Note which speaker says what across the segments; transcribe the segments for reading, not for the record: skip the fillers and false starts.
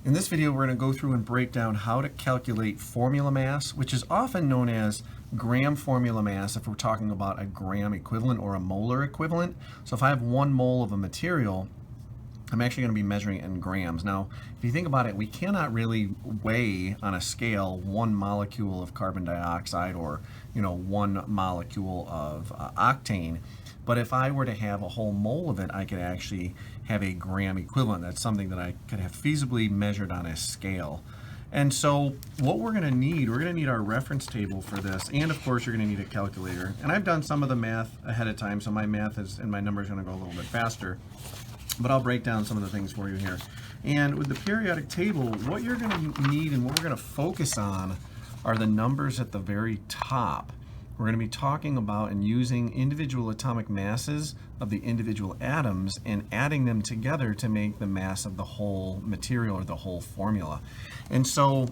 Speaker 1: In this video, we're going to go through and break down how to calculate formula mass, which is often known as gram formula mass if we're talking about a gram equivalent or a molar equivalent. So if I have 1 mole of a material, I'm actually going to be measuring it in grams. Now, if you think about it, we cannot really weigh on a scale 1 molecule of carbon dioxide or 1 molecule of octane. But if I were to have a whole mole of it, I could actually have a gram equivalent. That's something that I could have feasibly measured on a scale. And so what we're going to need our reference table for this, and of course you're going to need a calculator. And I've done some of the math ahead of time, so my math is, and my numbers are going to go a little bit faster. But I'll break down some of the things for you here. And with the periodic table, what you're going to need and what we're going to focus on are the numbers at the very top. We're going to be talking about and using individual atomic masses of the individual atoms and adding them together to make the mass of the whole material or the whole formula. And so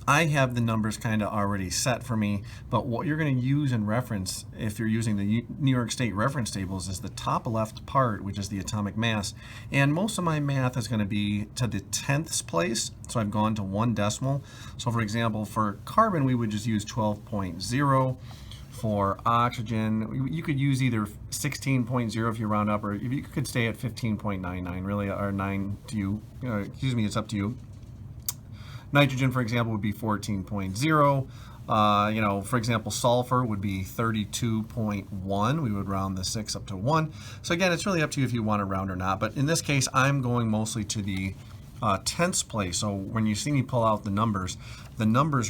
Speaker 1: I have the numbers kind of already set for me, but what you're going to use in reference, if you're using the New York State reference tables, is the top left part, which is the atomic mass. And most of my math is going to be to the 10th place, so I've gone to 1 decimal. So for example, for carbon, we would just use 12.0. For oxygen, you could use either 16.0 if you round up, or if you could stay at 15.99, really, or 9 to you, it's up to you. Nitrogen, for example, would be 14.0. For example, sulfur would be 32.1. We would round the 6 up to 1. So again, it's really up to you if you want to round or not. But in this case, I'm going mostly to the 10th place. So when you see me pull out the numbers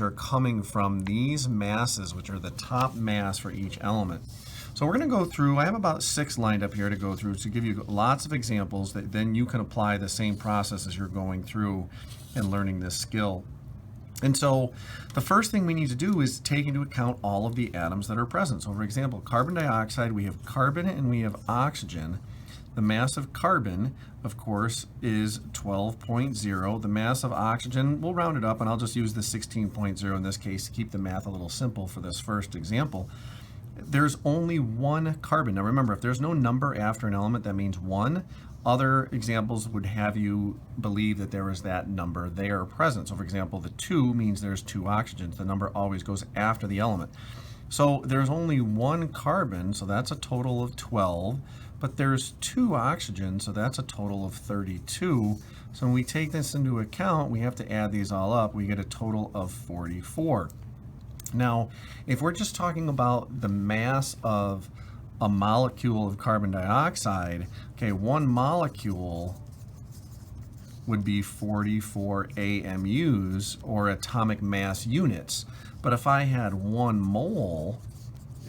Speaker 1: are coming from these masses, which are the top mass for each element. So we're going to go through, I have about 6 lined up here to go through to give you lots of examples that then you can apply the same process as you're going through and learning this skill. And so the first thing we need to do is take into account all of the atoms that are present. So for example, carbon dioxide, we have carbon and we have oxygen. The mass of carbon, of course, is 12.0. The mass of oxygen, we'll round it up, and I'll just use the 16.0 in this case to keep the math a little simple for this first example. There's only 1 carbon. Now remember, if there's no number after an element, that means 1. Other examples would have you believe that there is that number there present. So for example, the 2 means there's 2 oxygens. The number always goes after the element. So there's only 1 carbon, so that's a total of 12. But there's 2 oxygens, so that's a total of 32. So when we take this into account, we have to add these all up. We get a total of 44. Now, if we're just talking about the mass of a molecule of carbon dioxide, okay, 1 molecule would be 44 AMUs, or atomic mass units. But if I had 1 mole,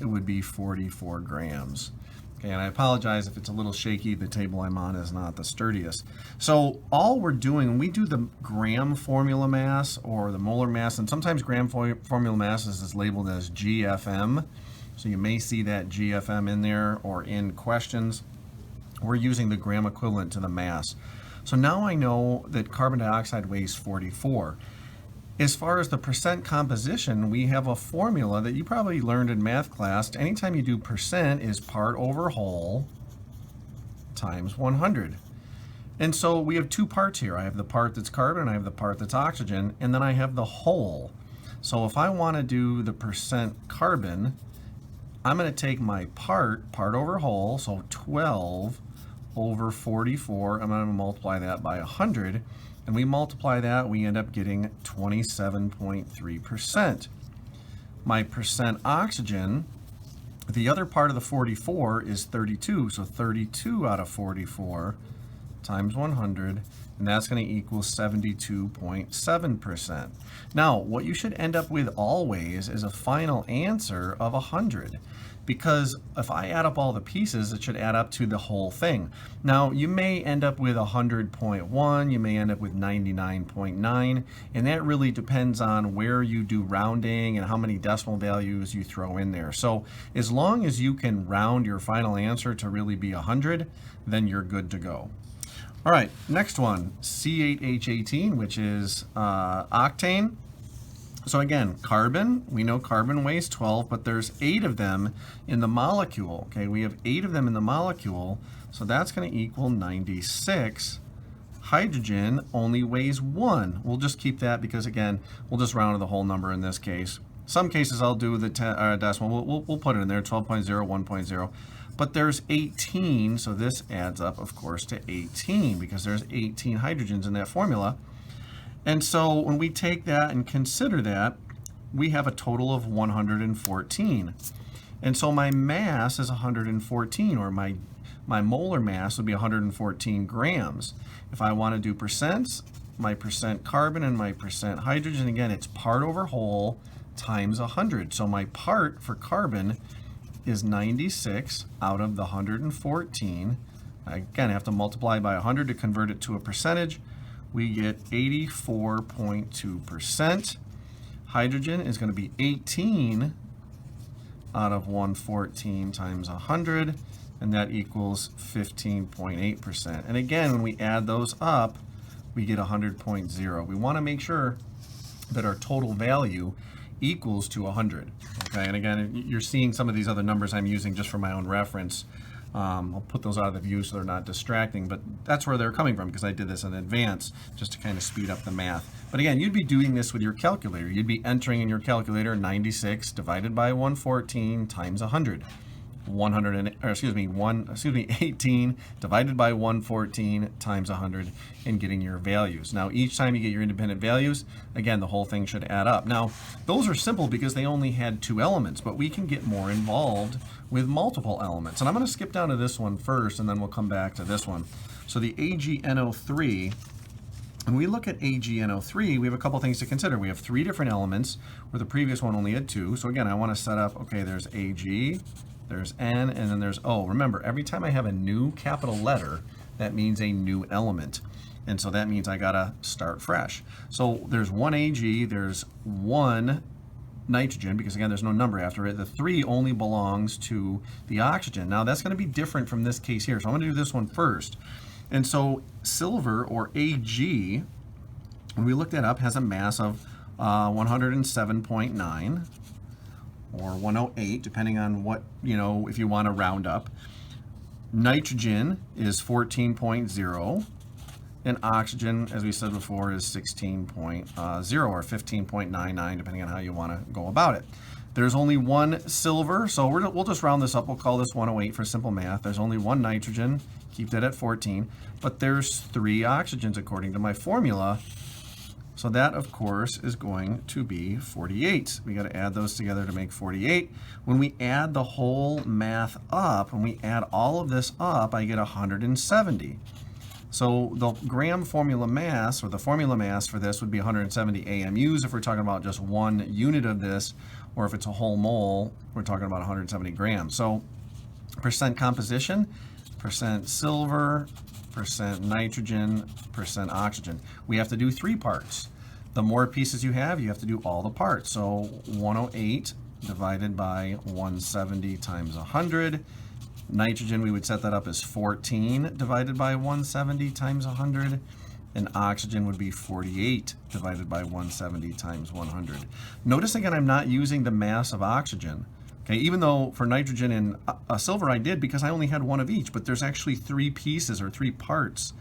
Speaker 1: it would be 44 grams. Okay, and I apologize if it's a little shaky. The table I'm on is not the sturdiest. So all we're doing, when we do the gram formula mass or the molar mass, and sometimes gram formula mass is labeled as GFM. So you may see that GFM in there or in questions. We're using the gram equivalent to the mass. So now I know that carbon dioxide weighs 44. As far as the percent composition, we have a formula that you probably learned in math class. Anytime you do percent is part over whole times 100. And so we have 2 parts here. I have the part that's carbon, I have the part that's oxygen, and then I have the whole. So if I want to do the percent carbon, I'm going to take my part over whole, so 12 over 44. I'm going to multiply that by 100. And we multiply that, we end up getting 27.3%. My percent oxygen, the other part of the 44 is 32, so 32 out of 44 times 100, and that's going to equal 72.7%. Now, what you should end up with always is a final answer of 100. Because if I add up all the pieces, it should add up to the whole thing. Now, you may end up with 100.1, you may end up with 99.9, and that really depends on where you do rounding and how many decimal values you throw in there. So as long as you can round your final answer to really be 100, then you're good to go. All right, next one, C8H18, which is octane. So again, carbon, we know carbon weighs 12, but there's 8 of them in the molecule. Okay, we have 8 of them in the molecule, so that's going to equal 96 Hydrogen only weighs 1. We'll just keep that because, again, we'll just round to the whole number in this case. Some cases I'll do the decimal. We'll put it in there, 12.0, 1.0. But there's 18, so this adds up, of course, to 18 because there's 18 hydrogens in that formula. And so when we take that and consider that, we have a total of 114. And so my mass is 114, or my molar mass would be 114 grams. If I want to do percents, my percent carbon and my percent hydrogen, again, it's part over whole times 100. So my part for carbon is 96 out of the 114. Again, I have to multiply by 100 to convert it to a percentage. We get 84.2%. Hydrogen is going to be 18 out of 114 times 100, and that equals 15.8%. And again, when we add those up, we get 100.0. We want to make sure that our total value equals to 100. Okay, and again, you're seeing some of these other numbers I'm using just for my own reference. I'll put those out of the view so they're not distracting, but that's where they're coming from because I did this in advance just to kind of speed up the math. But again, you'd be doing this with your calculator. You'd be entering in your calculator 96 divided by 114 times 100. 18 divided by 114 times 100 and getting your values. Now, each time you get your independent values, again, the whole thing should add up. Now, those are simple because they only had 2 elements, but we can get more involved with multiple elements. And I'm going to skip down to this one first, and then we'll come back to this one. So the AgNO3, when we look at AgNO3, we have a couple things to consider. We have 3 different elements, where the previous one only had 2. So again, I want to set up, okay, there's Ag, there's N, and then there's O. Remember, every time I have a new capital letter, that means a new element. And so that means I gotta start fresh. So there's 1 Ag, there's 1 nitrogen, because again, there's no number after it. The 3 only belongs to the oxygen. Now that's gonna be different from this case here. So I'm gonna do this one first. And so silver, or Ag, when we look that up, has a mass of 107.9. or 108, depending on what, if you want to round up. Nitrogen is 14.0, and oxygen, as we said before, is 16.0 or 15.99, depending on how you want to go about it. There's only 1 silver, so we'll just round this up. We'll call this 108 for simple math. There's only 1 nitrogen, keep that at 14, but there's 3 oxygens according to my formula. So that, of course, is going to be 48. We got to add those together to make 48. When we add the whole math up, when we add all of this up, I get 170. So the gram formula mass, or the formula mass for this, would be 170 AMUs if we're talking about just 1 unit of this, or if it's a whole mole, we're talking about 170 grams. So percent composition, percent silver, percent nitrogen, percent oxygen. We have to do 3 parts. The more pieces you have to do all the parts. So 108 divided by 170 times 100. Nitrogen, we would set that up as 14 divided by 170 times 100. And oxygen would be 48 divided by 170 times 100. Notice again, I'm not using the mass of oxygen. Okay, even though for nitrogen and silver I did, because I only had 1 of each, but there's actually 3 pieces or 3 parts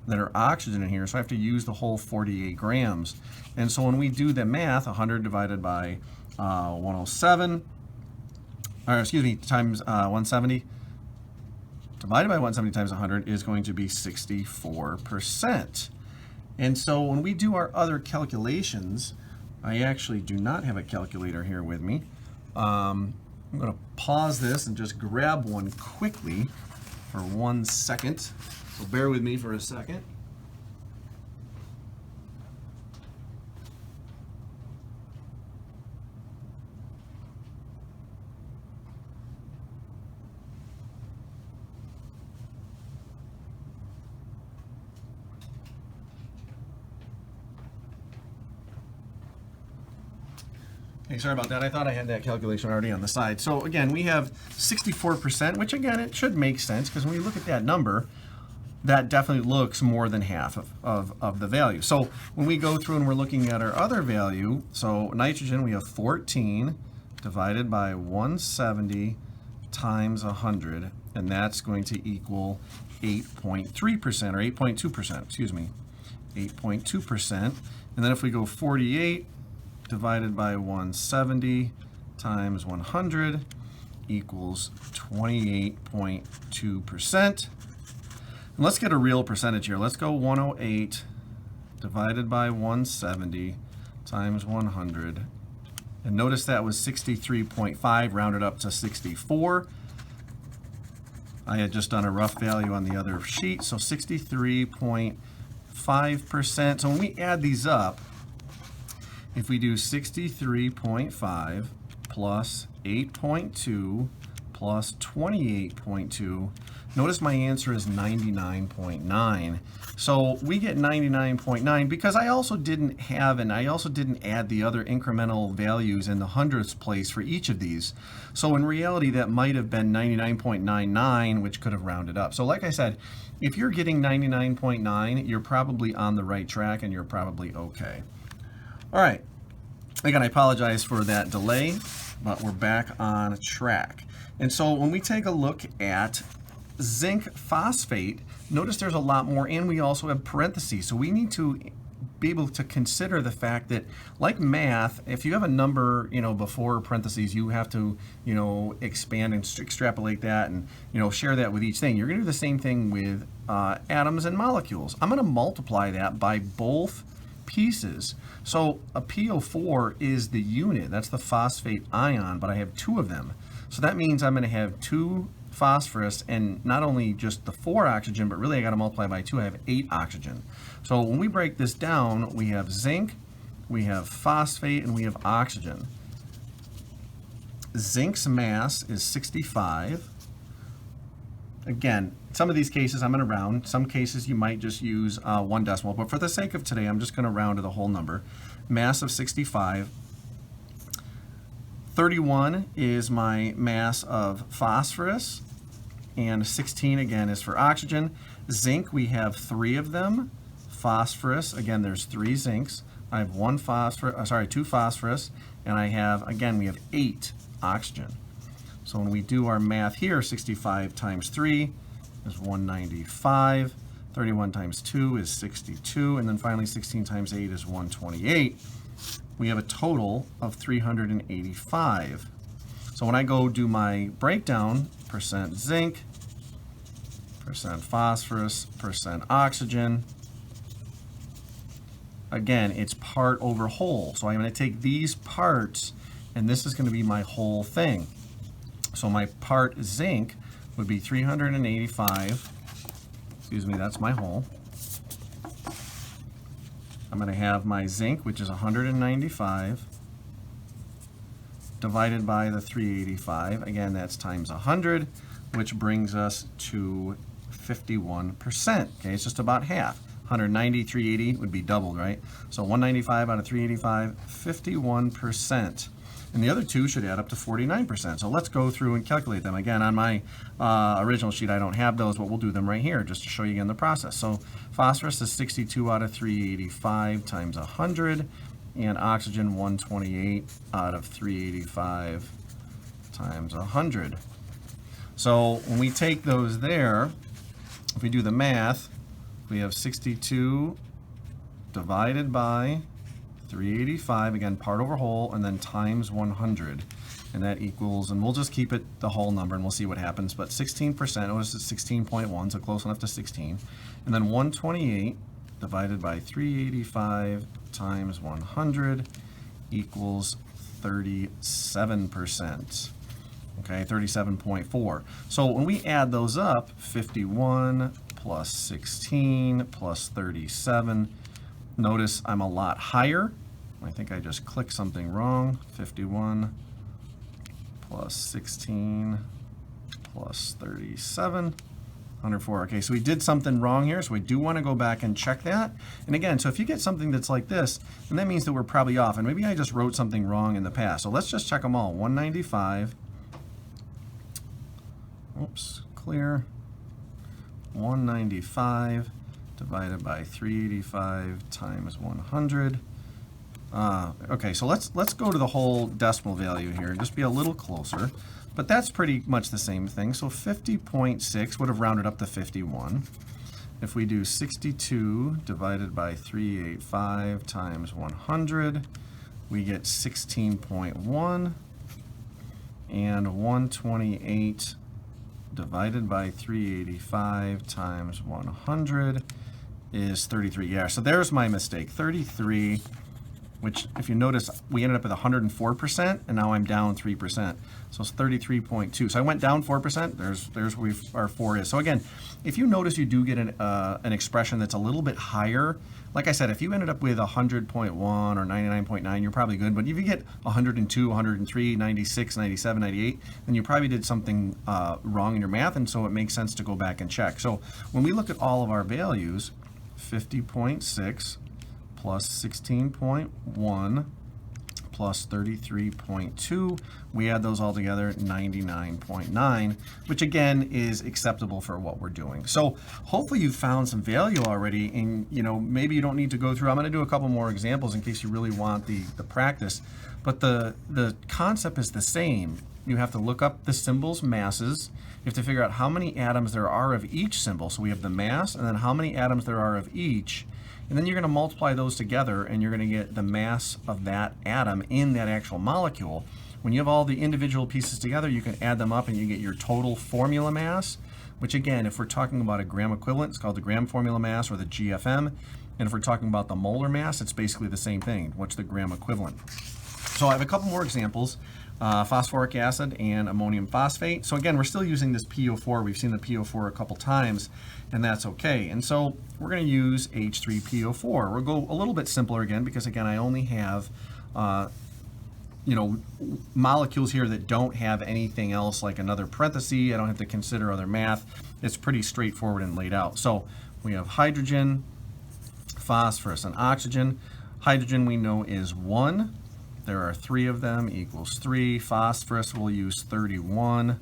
Speaker 1: that are oxygen in here, so I have to use the whole 48 grams. And so when we do the math, 100 divided by 107, or excuse me, times 170, divided by 170 times 100 is going to be 64%. And so when we do our other calculations, I actually do not have a calculator here with me. I'm going to pause this and just grab one quickly for 1 second. So bear with me for a second. Okay, sorry about that. I thought I had that calculation already on the side. So again, we have 64%, which again, it should make sense because when we look at that number, that definitely looks more than half of the value. So when we go through and we're looking at our other value, so nitrogen, we have 14 divided by 170 times 100, and that's going to equal 8.3% or 8.2%, excuse me, 8.2%. And then if we go 48 divided by 170 times 100 equals 28.2%. And let's get a real percentage here. Let's go 108 divided by 170 times 100. And notice that was 63.5 rounded up to 64. I had just done a rough value on the other sheet, so 63.5%. So when we add these up, if we do 63.5 plus 8.2 plus 28.2, notice my answer is 99.9. So we get 99.9 because I also didn't have, and I also didn't add the other incremental values in the hundredths place for each of these. So in reality, that might have been 99.99, which could have rounded up. So like I said, if you're getting 99.9, you're probably on the right track and you're probably okay. All right. Again, I apologize for that delay, but we're back on track. And so when we take a look at zinc phosphate, notice there's a lot more, and we also have parentheses. So we need to be able to consider the fact that, like math, if you have a number, before parentheses, you have to, expand and extrapolate that and, share that with each thing. You're going to do the same thing with atoms and molecules. I'm going to multiply that by both pieces. So a PO4 is the unit. That's the phosphate ion, but I have two of them. So that means I'm going to have 2 phosphorus and not only just the 4 oxygen, but really I got to multiply by 2. I have 8 oxygen. So when we break this down, we have zinc, we have phosphate, and we have oxygen. Zinc's mass is 65. Again, some of these cases I'm going to round. Some cases you might just use 1 decimal, but for the sake of today, I'm just going to round to the whole number. Mass of 65. 31 is my mass of phosphorus, and 16 again is for oxygen. Zinc, we have 3 of them. Phosphorus, again, there's 3 zincs. I have 2 phosphorus, and I have, again, we have 8 oxygen. So when we do our math here, 65 times 3 is 195. 31 times 2 is 62, and then finally 16 times 8 is 128. We have a total of 385. So when I go do my breakdown, percent zinc, percent phosphorus, percent oxygen, again, it's part over whole. So I'm going to take these parts, and this is going to be my whole thing. So my part zinc would be 385. Excuse me, that's my whole. I'm going to have my zinc, which is 195, divided by the 385. Again, that's times 100, which brings us to 51%. Okay, it's just about half. 190, 380 would be doubled, right? So 195 out of 385, 51%. And the other two should add up to 49%. So let's go through and calculate them. Again, on my original sheet, I don't have those, but we'll do them right here just to show you again the process. So phosphorus is 62 out of 385 times 100, and oxygen 128 out of 385 times 100. So when we take those there, if we do the math, we have 62 divided by 385, again, part over whole, and then times 100. And that equals, and we'll just keep it the whole number and we'll see what happens, but 16%, it was 16.1, so close enough to 16. And then 128 divided by 385 times 100 equals 37%. Okay, 37.4. So when we add those up, 51 plus 16 plus 37, notice I'm a lot higher. I think I just clicked something wrong. 51 plus 16 plus 37, 104. Okay, so we did something wrong here, so we do want to go back and check that. And again, so if you get something that's like this, then that means that we're probably off. And maybe I just wrote something wrong in the past. So let's just check them all. 195. Oops, clear. 195 divided by 385 times 100 Okay, so let's go to the whole decimal value here, just be a little closer. But that's pretty much the same thing. So 50.6 would have rounded up to 51. If we do 62 divided by 385 times 100, we get 16.1. And 128 divided by 385 times 100 is 33. Yeah, so there's my mistake. 33, which if you notice, we ended up at 104%, and now I'm down 3%. So it's 33.2. So I went down 4%. There's where our 4 is. So again, if you notice you do get an expression that's a little bit higher, like I said, if you ended up with 100.1 or 99.9, you're probably good. But if you get 102, 103, 96, 97, 98, then you probably did something wrong in your math, and so it makes sense to go back and check. So when we look at all of our values, 50.6 plus 16.1 plus 33.2, we add those all together, 99.9, which again is acceptable for what we're doing. So hopefully you found some value already, and maybe you don't need to go through. I'm going to do a couple more examples in case you really want the practice, but the concept is the same. You have to look up the symbol's masses. You have to figure out how many atoms there are of each symbol. So we have the mass, and then how many atoms there are of each. And then you're going to multiply those together, and you're going to get the mass of that atom in that actual molecule. When you have all the individual pieces together, you can add them up, and you get your total formula mass, which again, if we're talking about a gram equivalent, it's called the gram formula mass, or the GFM. And if we're talking about the molar mass, it's basically the same thing. What's the gram equivalent? So I have a couple more examples. Phosphoric acid and ammonium phosphate. So again, we're still using this PO4. We've seen the PO4 a couple times, and that's okay. And so we're going to use H3PO4. We'll go a little bit simpler again because again, I only have molecules here that don't have anything else like another parenthesis. I don't have to consider other math. It's pretty straightforward and laid out. So we have hydrogen, phosphorus, and oxygen. Hydrogen we know is 1. There are 3 of them, equals 3. Phosphorus, we'll use 31.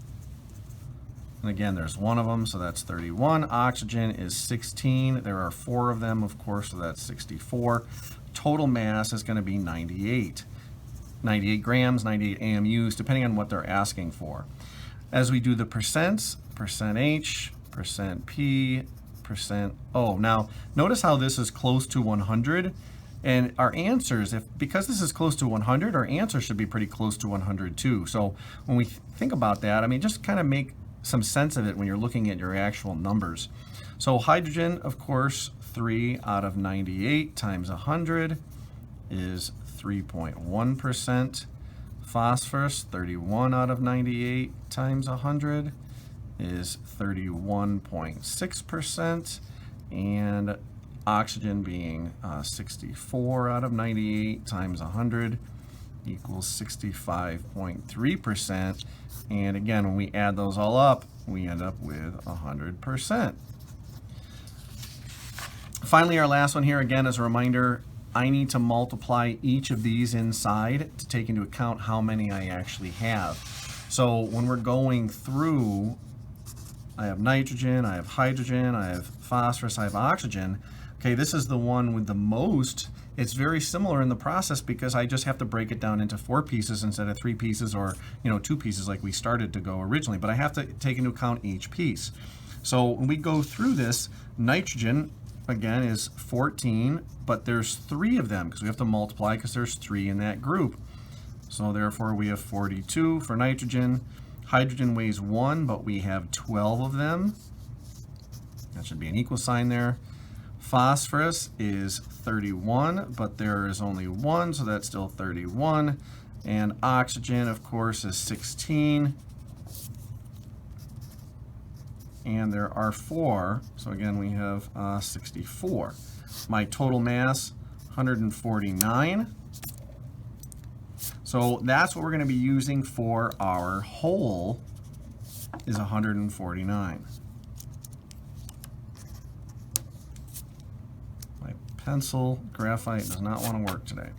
Speaker 1: And again, there's 1 of them, so that's 31. Oxygen is 16. There are 4 of them, of course, so that's 64. Total mass is going to be 98. 98 grams, 98 AMUs, depending on what they're asking for. As we do the percents, percent H, percent P, percent O. Now, notice how this is close to 100. And our answers, because this is close to 100, our answer should be pretty close to 100 too. So when we think about that, I mean, just kind of make some sense of it when you're looking at your actual numbers. So hydrogen, of course, 3 out of 98 times 100 is 3.1%. Phosphorus, 31 out of 98 times 100 is 31.6%. And oxygen being 64 out of 98 times 100 equals 65.3%. And again, when we add those all up, we end up with 100%. Finally, our last one here, again, as a reminder, I need to multiply each of these inside to take into account how many I actually have. So when we're going through, I have nitrogen, I have hydrogen, I have phosphorus, I have oxygen. Okay, this is the one with the most. It's very similar in the process because I just have to break it down into 4 pieces instead of 3 pieces or 2 pieces like we started to go originally. But I have to take into account each piece. So when we go through this, nitrogen, again, is 14, but there's 3 of them because we have to multiply because there's 3 in that group. So therefore we have 42 for nitrogen. Hydrogen weighs 1, but we have 12 of them. That should be an equal sign there. Phosphorus is 31, but there is only 1, so that's still 31. And oxygen, of course, is 16. And there are 4, so again we have 64. My total mass, 149. So that's what we're going to be using for our whole, is 149. Pencil, graphite does not want to work today.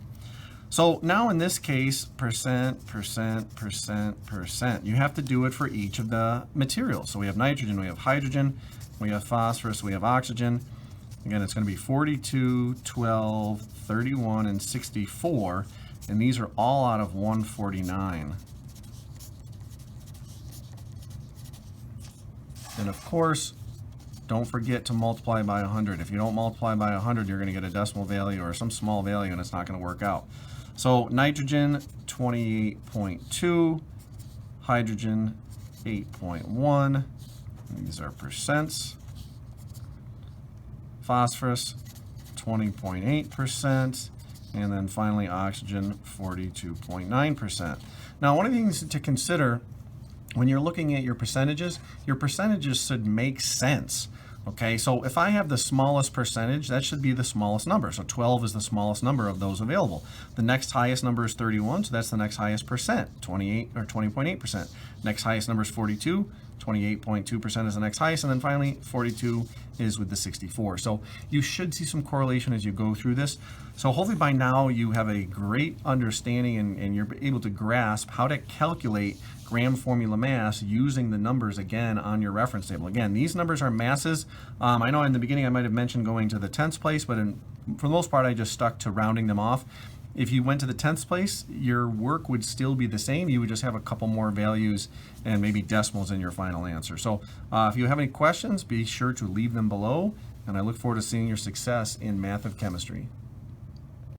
Speaker 1: So now in this case, percent, percent, percent, percent. You have to do it for each of the materials. So we have nitrogen, we have hydrogen, we have phosphorus, we have oxygen. Again, it's going to be 42, 12, 31, and 64, and these are all out of 149. And of course, don't forget to multiply by 100. If you don't multiply by 100, you're going to get a decimal value or some small value, and it's not going to work out. So nitrogen, 28.2, hydrogen, 8.1. These are percents. Phosphorus, 20.8%. And then finally, oxygen, 42.9%. Now, one of the things to consider when you're looking at your percentages should make sense. Okay, so if I have the smallest percentage, that should be the smallest number. So 12 is the smallest number of those available. The next highest number is 31, so that's the next highest percent, 28 or 20.8%. Next highest number is 42, 28.2% is the next highest, and then finally 42 is with the 64. So you should see some correlation as you go through this. So hopefully by now you have a great understanding and you're able to grasp how to calculate gram formula mass using the numbers again on your reference table. Again, these numbers are masses. I know in the beginning I might have mentioned going to the tenths place, but for the most part I just stuck to rounding them off. If you went to the tenths place, your work would still be the same. You would just have a couple more values and maybe decimals in your final answer. So if you have any questions, be sure to leave them below, and I look forward to seeing your success in math of chemistry.